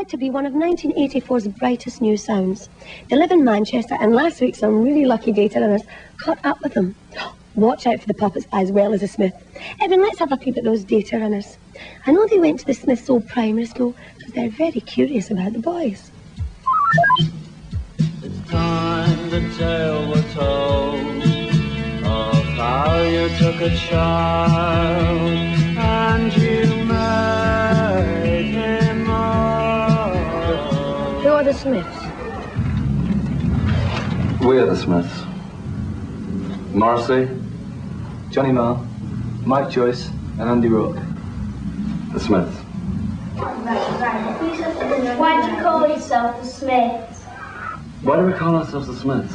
said to be one of 1984's brightest new sounds. They live in Manchester, and last week some really lucky data runners caught up with them. Watch out for the puppets as well as the Smith. Evan, let's have a peep at those data runners. I know they went to the Smith's old primary school because they're very curious about the boys. It's time the tale was told of how you took a child and you made him old. Who are the Smiths? We're the Smiths. Morrissey, Johnny Marr, Mike Joyce, and Andy Rourke. The Smiths. Why do you call yourself the Smiths? Why do we call ourselves the Smiths?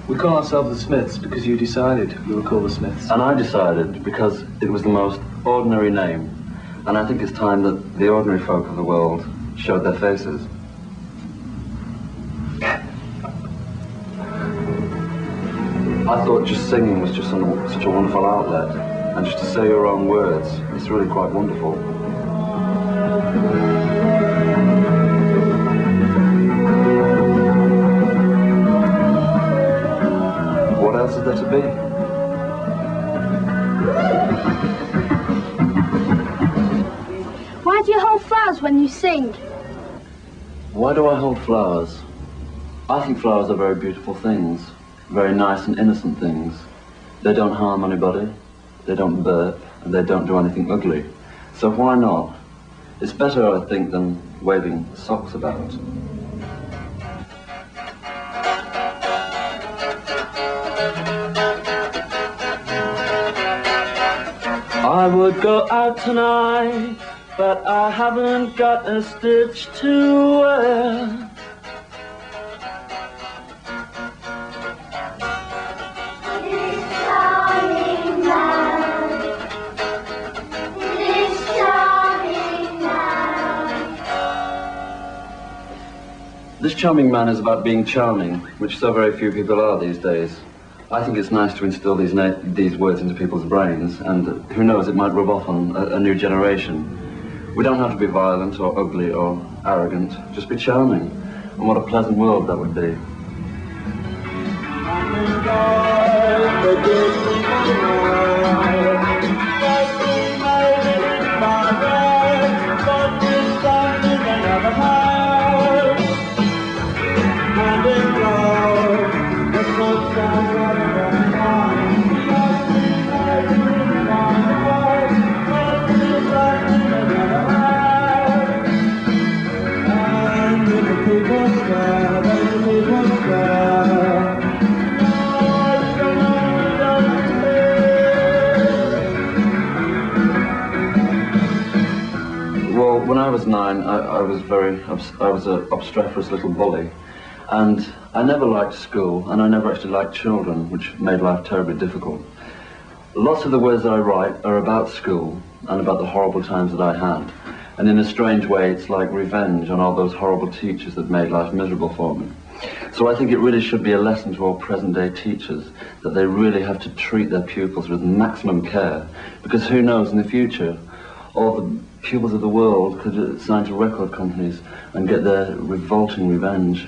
We call ourselves the Smiths because you decided we were called the Smiths. And I decided because it was the most ordinary name. And I think it's time that the ordinary folk of the world showed their faces. I thought just singing was just such a wonderful outlet, and just to say your own words, it's really quite wonderful. What else is there to be? Why do you hold flowers when you sing? Why do I hold flowers? I think flowers are very beautiful things. Very nice and innocent things. They don't harm anybody, they don't burp, and they don't do anything ugly. So why not? It's better, I think, than waving socks about. I would go out tonight, but I haven't got a stitch to wear. This charming man is about being charming, which so very few people are these days. I think it's nice to instill these words into people's brains, and who knows, it might rub off on a new generation. We don't have to be violent or ugly or arrogant, just be charming. And what a pleasant world that would be. Well, when I was 9, I was an obstreperous little bully, and I never liked school, and I never actually liked children, which made life terribly difficult. Lots of the words that I write are about school and about the horrible times that I had, and in a strange way it's like revenge on all those horrible teachers that made life miserable for me. So I think it really should be a lesson to all present-day teachers that they really have to treat their pupils with maximum care, because who knows, in the future all the pupils of the world could sign to record companies and get their revolting revenge.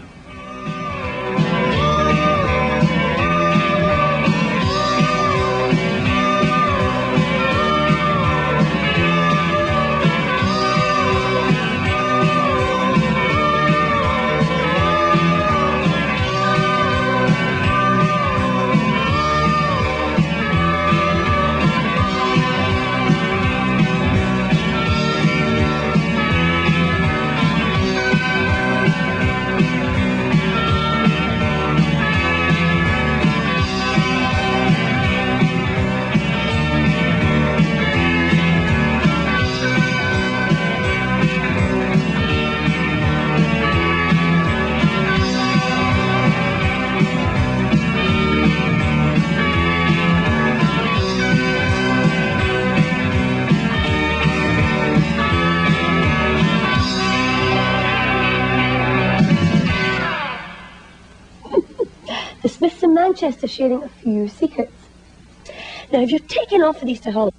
The Smiths in Manchester sharing a few secrets. Now, if you're taking off for the Easter holiday,